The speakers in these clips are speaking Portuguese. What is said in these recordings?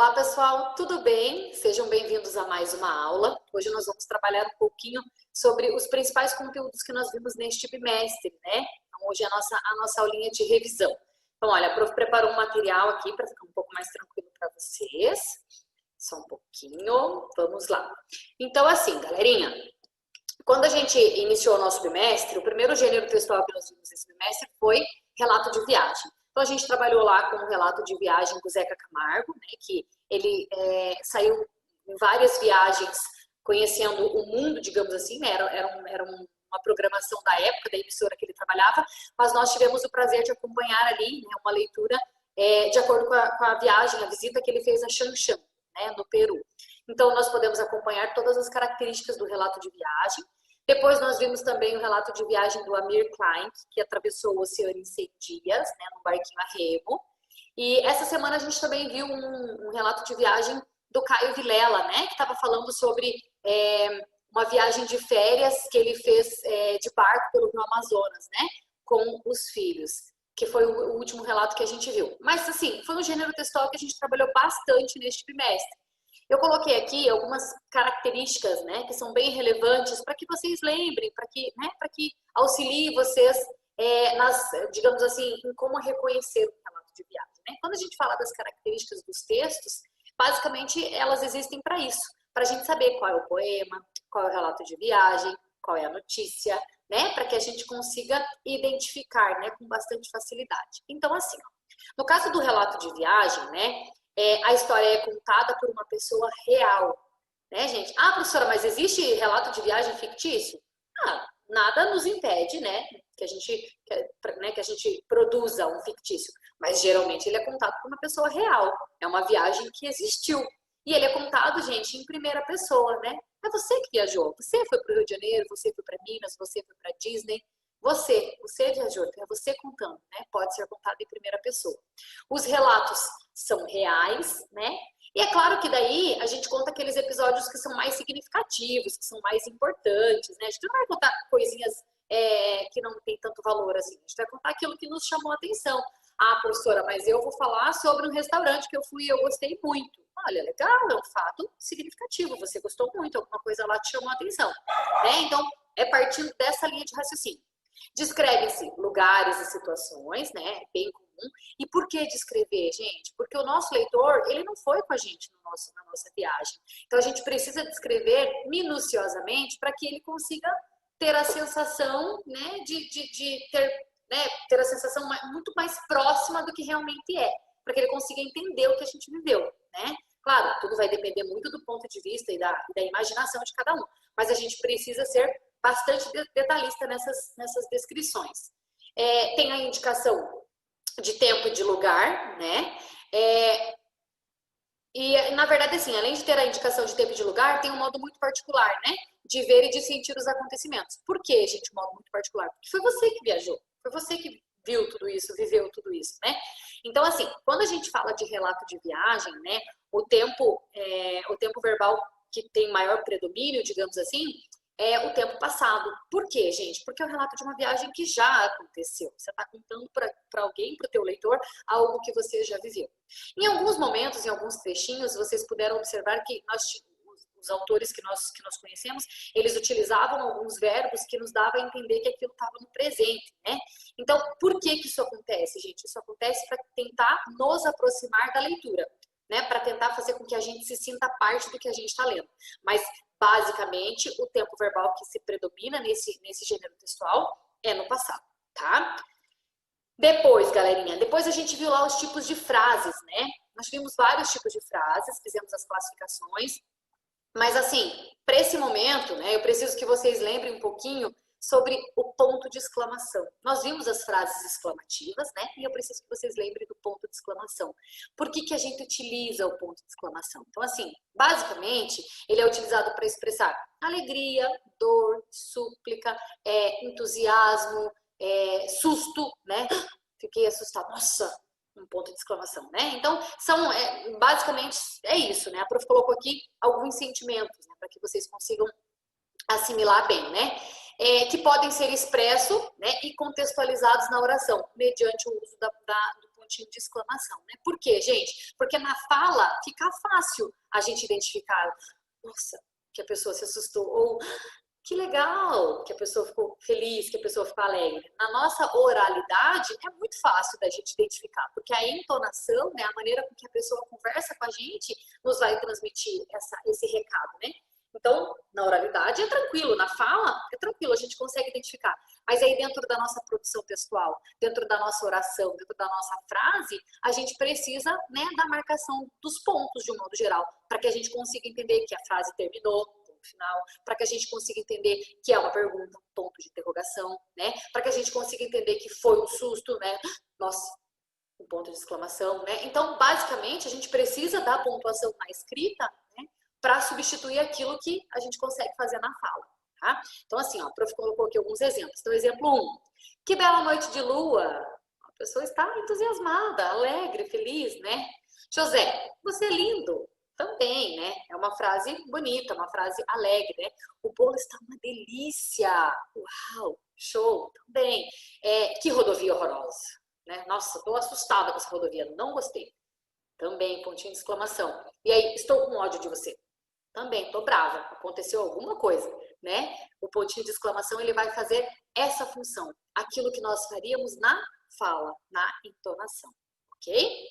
Olá, pessoal, tudo bem? Sejam bem-vindos a mais uma aula. Hoje nós vamos trabalhar um pouquinho sobre os principais conteúdos que nós vimos neste bimestre, né? Então, hoje é a nossa aulinha de revisão. Então, olha, a prof preparou um material aqui para ficar um pouco mais tranquilo para vocês. Só um pouquinho, vamos lá. Então, assim, galerinha, quando a gente iniciou o nosso bimestre, o primeiro gênero textual que nós vimos nesse bimestre foi relato de viagem. Então, a gente trabalhou lá com o relato de viagem do Zeca Camargo, né, que ele saiu em várias viagens conhecendo o mundo, digamos assim, né, era uma programação da época, da emissora que ele trabalhava, mas nós tivemos o prazer de acompanhar ali, né, uma leitura de acordo com a viagem, a visita que ele fez a Xanxan, né, no Peru. Então, nós podemos acompanhar todas as características do relato de viagem. Depois nós vimos também o relato de viagem do Amir Klein, que atravessou o oceano em 100 dias, né, num barquinho a remo. E essa semana a gente também viu um relato de viagem do Caio Vilela, né, que estava falando sobre uma viagem de férias que ele fez de barco pelo Rio Amazonas, né, com os filhos, que foi o último relato que a gente viu. Mas, assim, foi um gênero textual que a gente trabalhou bastante neste bimestre. Eu coloquei aqui algumas características, né, que são bem relevantes para que vocês lembrem, para que auxilie vocês digamos assim, em como reconhecer o relato de viagem, né? Quando a gente fala das características dos textos, basicamente elas existem para isso, para a gente saber qual é o poema, qual é o relato de viagem, qual é a notícia, né, para que a gente consiga identificar, né, com bastante facilidade. Então, assim, ó, no caso do relato de viagem, né, a história é contada por uma pessoa real, né, gente? Ah, professora, mas existe relato de viagem fictício? Ah, nada nos impede, né, que a gente produza um fictício, mas geralmente ele é contado por uma pessoa real, é uma viagem que existiu. E ele é contado, gente, em primeira pessoa, né? É você que viajou, você foi para o Rio de Janeiro, você foi para Minas, você foi para Disney, você viajou, é você contando, né? Pode ser contado em primeira pessoa. Os relatos são reais, né? E é claro que daí a gente conta aqueles episódios que são mais significativos, que são mais importantes, né? A gente não vai contar coisinhas que não tem tanto valor assim. A gente vai contar aquilo que nos chamou a atenção. Ah, professora, mas eu vou falar sobre um restaurante que eu fui e eu gostei muito. Olha, legal, é um fato significativo. Você gostou muito, alguma coisa lá te chamou a atenção, né? Então, é partindo dessa linha de raciocínio. Descrevem-se lugares e situações, né? Bem comum. E por que descrever, gente? Porque o nosso leitor, ele não foi com a gente na nossa viagem. Então, a gente precisa descrever minuciosamente para que ele consiga ter a sensação, né, de ter a sensação muito mais próxima do que realmente é, para que ele consiga entender o que a gente viveu, né? Claro, tudo vai depender muito do ponto de vista e da imaginação de cada um, mas a gente precisa ser bastante detalhista nessas descrições. Tem a indicação de tempo e de lugar, né? E, na verdade, assim, além de ter a indicação de tempo e de lugar, tem um modo muito particular, né? De ver e de sentir os acontecimentos. Por que, gente, um modo muito particular? Porque foi você que viajou, foi você que viu tudo isso, viveu tudo isso, né? Então, assim, quando a gente fala de relato de viagem, né? O tempo verbal que tem maior predomínio, digamos assim, é o tempo passado. Por quê, gente? Porque é o relato de uma viagem que já aconteceu. Você está contando para alguém, para o teu leitor, algo que você já viveu. Em alguns momentos, em alguns trechinhos, vocês puderam observar que os autores que nós conhecemos, eles utilizavam alguns verbos que nos davam a entender que aquilo estava no presente, né? Então, por que isso acontece, gente? Isso acontece para tentar nos aproximar da leitura, né? Para tentar fazer com que a gente se sinta parte do que a gente está lendo. Mas, basicamente, o tempo verbal que se predomina nesse gênero textual é no passado, tá? Depois, galerinha, depois a gente viu lá os tipos de frases, né? Nós vimos vários tipos de frases, fizemos as classificações, mas assim, para esse momento, né, eu preciso que vocês lembrem um pouquinho sobre o ponto de exclamação. Nós vimos as frases exclamativas, né? E eu preciso que vocês lembrem do ponto de exclamação. Por que a gente utiliza o ponto de exclamação? Então, assim, basicamente, ele é utilizado para expressar alegria, dor, súplica, entusiasmo, susto, né? Fiquei assustada, nossa, um ponto de exclamação, né? Então, basicamente é isso, né? A prof colocou aqui alguns sentimentos, né, para que vocês consigam assimilar bem, né? Que podem ser expressos, né, e contextualizados na oração, mediante o uso do ponto pontinho de exclamação, né? Por quê, gente? Porque na fala fica fácil a gente identificar, nossa, que a pessoa se assustou, ou que legal, que a pessoa ficou feliz, que a pessoa ficou alegre. Na nossa oralidade é muito fácil da gente identificar, porque a entonação, né, a maneira com que a pessoa conversa com a gente, nos vai transmitir esse recado, né? Então, na oralidade é tranquilo, na fala é tranquilo, a gente consegue identificar. Mas aí dentro da nossa produção textual, dentro da nossa oração, dentro da nossa frase, a gente precisa, né, da marcação dos pontos de um modo geral, para que a gente consiga entender que a frase terminou, ponto final, para que a gente consiga entender que é uma pergunta, ponto de interrogação, né? Para que a gente consiga entender que foi um susto, né? Nossa, um ponto de exclamação, né? Então, basicamente, a gente precisa da pontuação na escrita, né, para substituir aquilo que a gente consegue fazer na fala, tá? Então, assim, ó, a prof colocou aqui alguns exemplos. Então, exemplo 1. Que bela noite de lua. A pessoa está entusiasmada, alegre, feliz, né? José, você é lindo. Também, né? É uma frase bonita, uma frase alegre, né? O bolo está uma delícia. Uau, show. Também. Que rodovia horrorosa, né? Nossa, estou assustada com essa rodovia, não gostei. Também, pontinho de exclamação. E aí, estou com ódio de você. Também, estou brava. Aconteceu alguma coisa, né? O pontinho de exclamação, ele vai fazer essa função. Aquilo que nós faríamos na fala, na entonação. Ok?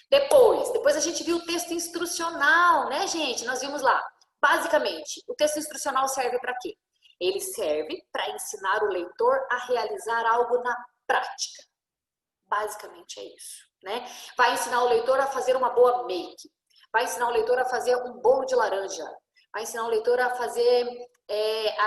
Depois a gente viu o texto instrucional, né, gente? Nós vimos lá. Basicamente, o texto instrucional serve para quê? Ele serve para ensinar o leitor a realizar algo na prática. Basicamente é isso, né? Vai ensinar o leitor a fazer uma boa make. Vai ensinar o leitor a fazer um bolo de laranja. Vai ensinar o leitor a fazer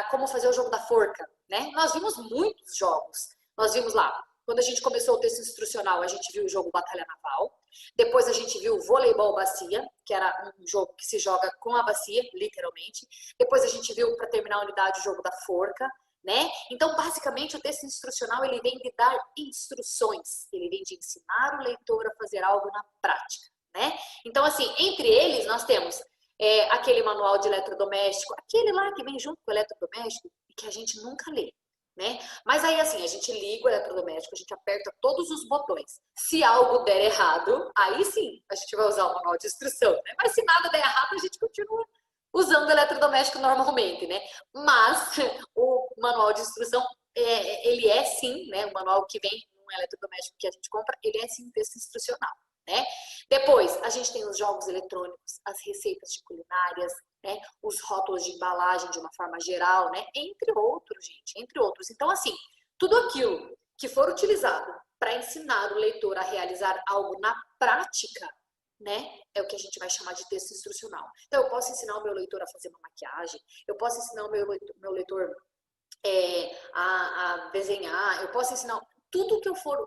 como fazer o jogo da forca, né? Nós vimos muitos jogos. Nós vimos lá, quando a gente começou o texto instrucional, a gente viu o jogo Batalha Naval. Depois a gente viu o voleibol bacia, que era um jogo que se joga com a bacia, literalmente. Depois a gente viu, para terminar a unidade, o jogo da forca, né? Então, basicamente, o texto instrucional, ele vem de dar instruções. Ele vem de ensinar o leitor a fazer algo na prática, né? Então, assim, entre eles, nós temos aquele manual de eletrodoméstico, aquele lá que vem junto com o eletrodoméstico e que a gente nunca lê, né? Mas aí, assim, a gente liga o eletrodoméstico, a gente aperta todos os botões. Se algo der errado, aí sim, a gente vai usar o manual de instrução, né? Mas se nada der errado, a gente continua usando o eletrodoméstico normalmente, né? Mas o manual de instrução, ele é sim, né? O manual que vem no eletrodoméstico que a gente compra, ele é sim um texto instrucional, né? Depois, a gente tem os jogos eletrônicos, as receitas de culinárias, né? Os rótulos de embalagem de uma forma geral, né? Entre outros, gente, entre outros. Então, assim, tudo aquilo que for utilizado para ensinar o leitor a realizar algo na prática, né? É o que a gente vai chamar de texto instrucional. Então, eu posso ensinar o meu leitor a fazer uma maquiagem, eu posso ensinar o meu leitor a desenhar, eu posso ensinar tudo que eu for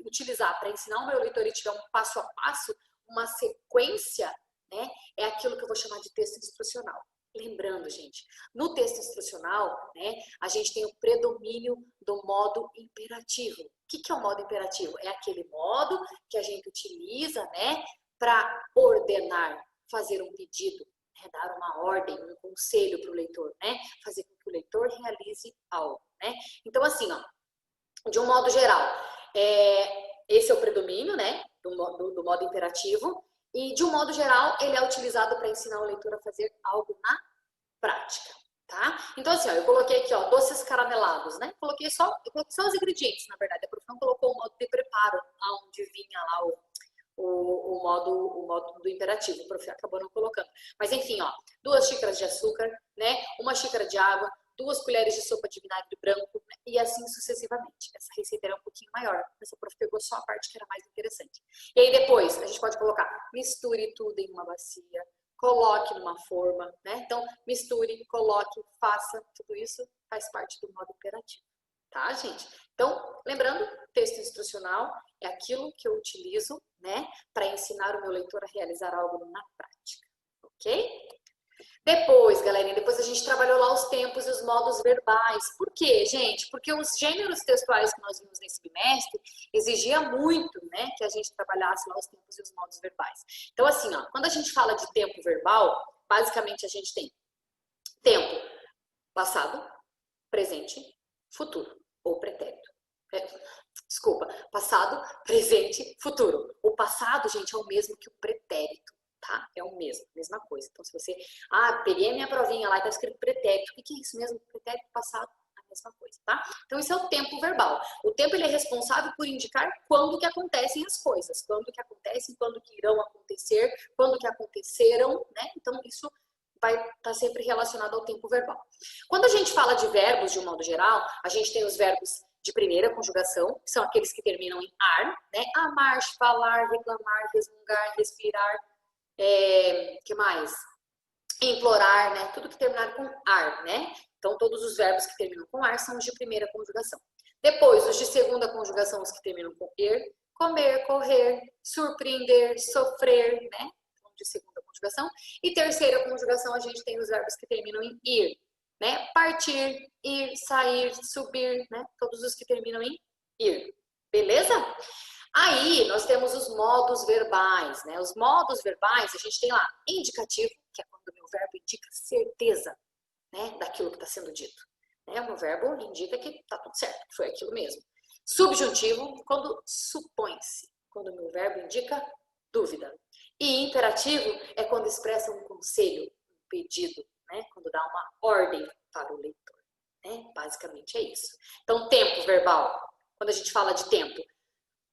utilizar para ensinar o meu leitor e tiver um passo a passo, uma sequência, né? É aquilo que eu vou chamar de texto instrucional. Lembrando, gente, no texto instrucional, né, a gente tem o predomínio do modo imperativo. O que é o modo imperativo? É aquele modo que a gente utiliza, né, para ordenar, fazer um pedido, né, dar uma ordem, um conselho para o leitor, né, fazer com que o leitor realize algo, né. Então, assim, ó, de um modo geral, esse é o predomínio, né, do modo imperativo, e de um modo geral ele é utilizado para ensinar o leitor a fazer algo na prática, tá? Então, assim, ó, eu coloquei aqui, ó, doces caramelados, né? Eu coloquei só os ingredientes, na verdade. A prof não colocou o modo de preparo, onde vinha lá o modo do imperativo. O prof acabou não colocando. Mas, enfim, ó, 2 xícaras de açúcar, né? 1 xícara de água, 2 colheres de sopa de vinagre branco, né? E assim sucessivamente. Essa receita era um pouquinho maior. Essa prof pegou só a parte que era mais interessante. E aí depois, a gente pode colocar, misture tudo em uma bacia, coloque numa forma, né? Então, misture, coloque, faça, tudo isso faz parte do modo imperativo, tá, gente? Então, lembrando, texto instrucional é aquilo que eu utilizo, né, para ensinar o meu leitor a realizar algo na prática, ok? Depois, galerinha, depois a gente trabalhou lá os tempos e os modos verbais. Por quê, gente? Porque os gêneros textuais que nós vimos nesse bimestre exigia muito, né, que a gente trabalhasse lá os tempos e os modos verbais. Então, assim, ó, quando a gente fala de tempo verbal, basicamente a gente tem tempo passado, presente, futuro ou pretérito. Desculpa, passado, presente, futuro. O passado, gente, é o mesmo que o pretérito, tá? É o mesmo, mesma coisa. Então, se você, peguei a minha provinha lá e tá escrito pretérito, o que é isso mesmo? Pretérito, passado, a mesma coisa, tá? Então, isso é o tempo verbal. O tempo, ele é responsável por indicar quando que acontecem as coisas, quando que acontecem, quando que irão acontecer, quando que aconteceram, né? Então, isso vai estar sempre relacionado ao tempo verbal. Quando a gente fala de verbos, de um modo geral, a gente tem os verbos de primeira conjugação, que são aqueles que terminam em ar, né? Amar, falar, reclamar, resmungar, respirar, que mais? Implorar, né? Tudo que terminar com ar, né? Então, todos os verbos que terminam com ar são os de primeira conjugação. Depois, os de segunda conjugação, os que terminam com er, comer, correr, surpreender, sofrer, né? De segunda conjugação. E terceira conjugação, a gente tem os verbos que terminam em ir, né? Partir, ir, sair, subir, né? Todos os que terminam em ir. Beleza? Aí, nós temos os modos verbais, né? Os modos verbais, a gente tem lá indicativo, que é quando o meu verbo indica certeza, né? Daquilo que está sendo dito. Né? O meu verbo indica que está tudo certo, que foi aquilo mesmo. Subjuntivo, quando supõe-se, quando o meu verbo indica dúvida. E imperativo é quando expressa um conselho, um pedido, né? Quando dá uma ordem para o leitor. Né? Basicamente é isso. Então, tempo verbal. Quando a gente fala de tempo,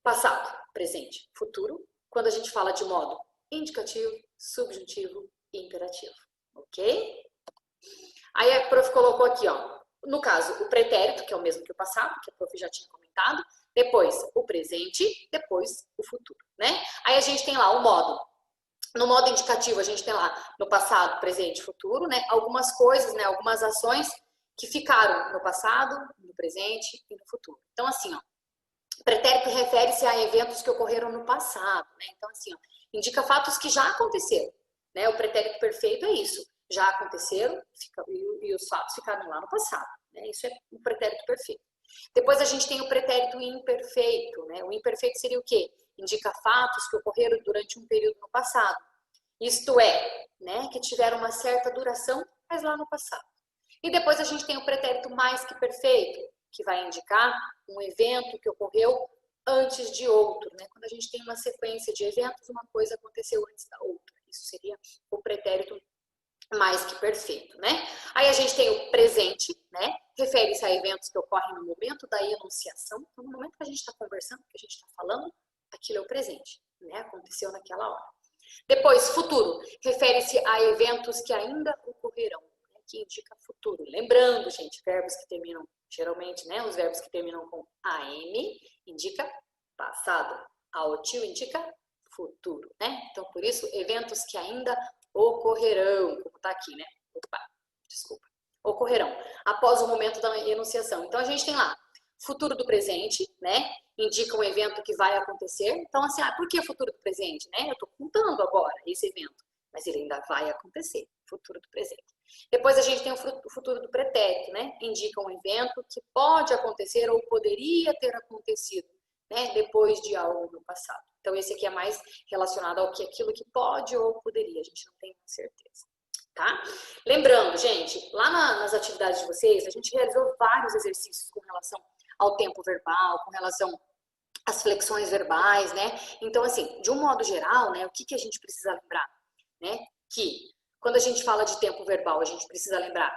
passado, presente, futuro. Quando a gente fala de modo, indicativo, subjuntivo e imperativo. Ok? Aí a prof colocou aqui, ó. No caso, o pretérito, que é o mesmo que o passado, que a prof já tinha comentado. Depois, o presente. Depois, o futuro, né? Aí a gente tem lá o modo. No modo indicativo, a gente tem lá no passado, presente, futuro, né? Algumas coisas, né? Algumas ações que ficaram no passado, no presente e no futuro. Então, assim, ó, pretérito refere-se a eventos que ocorreram no passado, né? Então, assim, ó, indica fatos que já aconteceram, né? O pretérito perfeito é isso. Já aconteceram e os fatos ficaram lá no passado, né? Isso é o pretérito perfeito. Depois a gente tem o pretérito imperfeito, né? O imperfeito seria o quê? Indica fatos que ocorreram durante um período no passado. Isto é, né, que tiveram uma certa duração, mas lá no passado. E depois a gente tem o pretérito mais que perfeito, que vai indicar um evento que ocorreu antes de outro, né? Quando a gente tem uma sequência de eventos, uma coisa aconteceu antes da outra. Isso seria o pretérito mais que perfeito, né? Aí a gente tem o presente, né? Refere-se a eventos que ocorrem no momento da enunciação. Então, no momento que a gente está conversando, que a gente está falando, aquilo é o presente, né? Aconteceu naquela hora. Depois, futuro. Refere-se a eventos que ainda ocorrerão, né? Que indica futuro. Lembrando, gente, verbos que terminam, geralmente, né? Os verbos que terminam com AM indica passado. Aotiu indica futuro, né? Então, por isso, eventos que ainda ocorrerão, como está aqui, né? Opa, desculpa. Ocorrerão após o momento da enunciação. Então, a gente tem lá futuro do presente, né? Indica um evento que vai acontecer. Então, assim, por que futuro do presente, né? Eu estou contando agora esse evento, mas ele ainda vai acontecer, futuro do presente. Depois a gente tem o futuro do pretérito, né? Indica um evento que pode acontecer ou poderia ter acontecido, né? Depois de algo no passado. Então, esse aqui é mais relacionado ao que aquilo que pode ou poderia, a gente não tem certeza, tá? Lembrando, gente, lá nas atividades de vocês, a gente realizou vários exercícios com relação ao tempo verbal, com relação às flexões verbais, né? Então, assim, de um modo geral, né, o que a gente precisa lembrar, né? Que quando a gente fala de tempo verbal, a gente precisa lembrar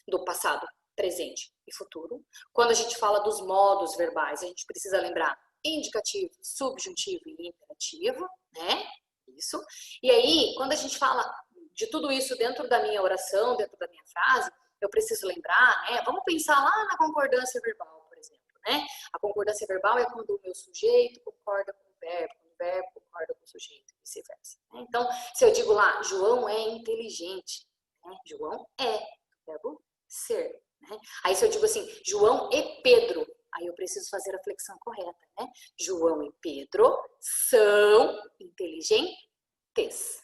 do passado, presente e futuro. Quando a gente fala dos modos verbais, a gente precisa lembrar indicativo, subjuntivo e imperativo, né? Isso. E aí, quando a gente fala de tudo isso dentro da minha oração, dentro da minha frase, eu preciso lembrar, né? Vamos pensar lá na concordância verbal, por exemplo, né? A concordância verbal é quando o meu sujeito concorda com o verbo concorda com o sujeito, e vice-versa. Né? Então, se eu digo lá, João é inteligente, né? João é, verbo ser. Né? Aí se eu digo assim, João e Pedro, aí eu preciso fazer a flexão correta, né? João e Pedro são inteligentes,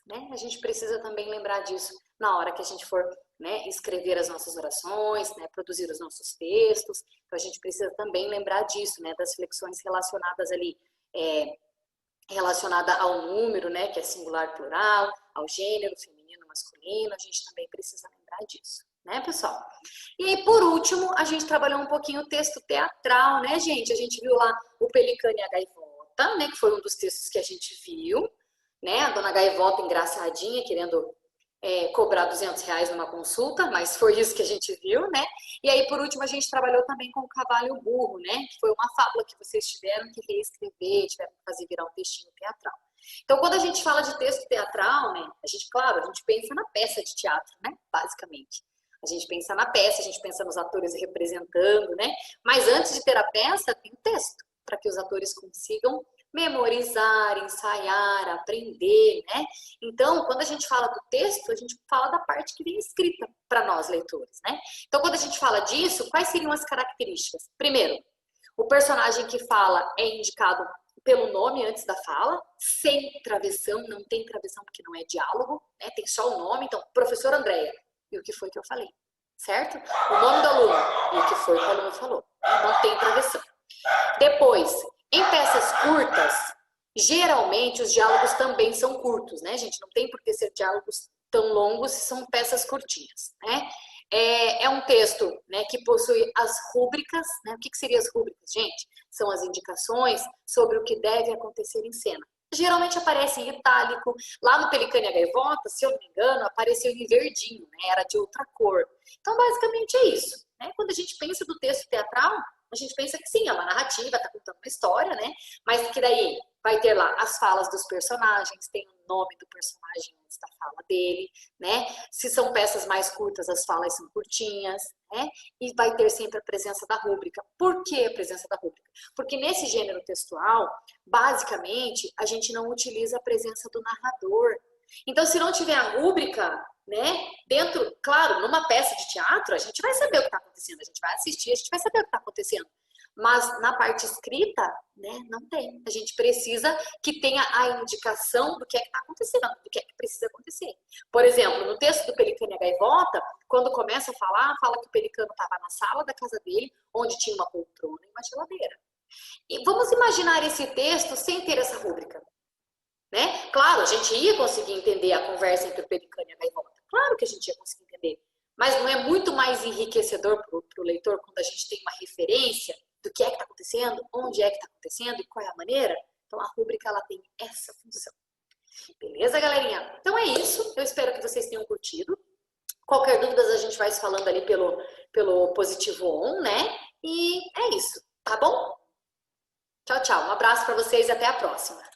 né? A gente precisa também lembrar disso na hora que a gente for, né, escrever as nossas orações, né, produzir os nossos textos. Então a gente precisa também lembrar disso, né, das flexões relacionadas ali, relacionada ao número, né, que é singular, plural, ao gênero, feminino, masculino. A gente também precisa lembrar disso. né, pessoal? E aí, por último, a gente trabalhou um pouquinho o texto teatral, né, gente? A gente viu lá o Pelicano e a Gaivota, né, que foi um dos textos que a gente viu, né? A dona Gaivota engraçadinha, querendo cobrar R$ 200 numa consulta, mas foi isso que a gente viu, né? E aí, por último, a gente trabalhou também com o Cavalo e o Burro, né? Que foi uma fábula que vocês tiveram que reescrever, tiveram que fazer virar um textinho teatral. Então, quando a gente fala de texto teatral, né? Claro, a gente pensa na peça de teatro, né? Basicamente. A gente pensa na peça, a gente pensa nos atores representando, né? Mas antes de ter a peça, tem o texto, para que os atores consigam memorizar, ensaiar, aprender, né? Então, quando a gente fala do texto, a gente fala da parte que vem escrita para nós, leitores, né? Então, quando a gente fala disso, quais seriam as características? Primeiro, o personagem que fala é indicado pelo nome antes da fala, sem travessão, não tem travessão porque não é diálogo, né? Tem só o nome. Então, professor Andréia, e o que foi que eu falei, certo? O nome do aluno, e o que foi que o aluno falou. Não tem travessão. Depois, em peças curtas, geralmente os diálogos também são curtos, né, gente? Não tem por que ser diálogos tão longos se são peças curtinhas, né? É um texto, né, que possui as rúbricas, né? O que seriam as rúbricas, gente? São as indicações sobre o que deve acontecer em cena. Geralmente aparece em itálico. Lá no Pelicano e a Gaivota, se eu não me engano, apareceu em verdinho, né? Era de outra cor. Então, basicamente é isso, né? Quando a gente pensa do texto teatral, a gente pensa que sim, é uma narrativa, está contando uma história, né? Mas que daí vai ter lá as falas dos personagens, tem o nome do personagem antes da fala dele, né? Se são peças mais curtas, as falas são curtinhas, né? E vai ter sempre a presença da rúbrica. Por que a presença da rúbrica? Porque nesse gênero textual, basicamente, a gente não utiliza a presença do narrador. Então, se não tiver a rúbrica, né, dentro, claro, numa peça de teatro, a gente vai saber o que está acontecendo, a gente vai assistir, a gente vai saber o que está acontecendo. Mas na parte escrita, né, não tem. A gente precisa que tenha a indicação do que é que está acontecendo, do que é que precisa acontecer. Por exemplo, no texto do Pelicano e a Gaivota, quando começa a falar, fala que o Pelicano estava na sala da casa dele, onde tinha uma poltrona e uma geladeira. E vamos imaginar esse texto sem ter essa rúbrica. Né? Claro, a gente ia conseguir entender a conversa entre o Pelicano e a Gaivota. Claro que a gente ia conseguir entender. Mas não é muito mais enriquecedor para o leitor quando a gente tem uma referência do que é que está acontecendo, onde é que está acontecendo e qual é a maneira? Então, a rúbrica ela tem essa função. Beleza, galerinha? Então é isso. Eu espero que vocês tenham curtido. Qualquer dúvida, a gente vai se falando ali pelo Positivo On, né? E é isso, tá bom? Tchau, tchau. Um abraço para vocês e até a próxima.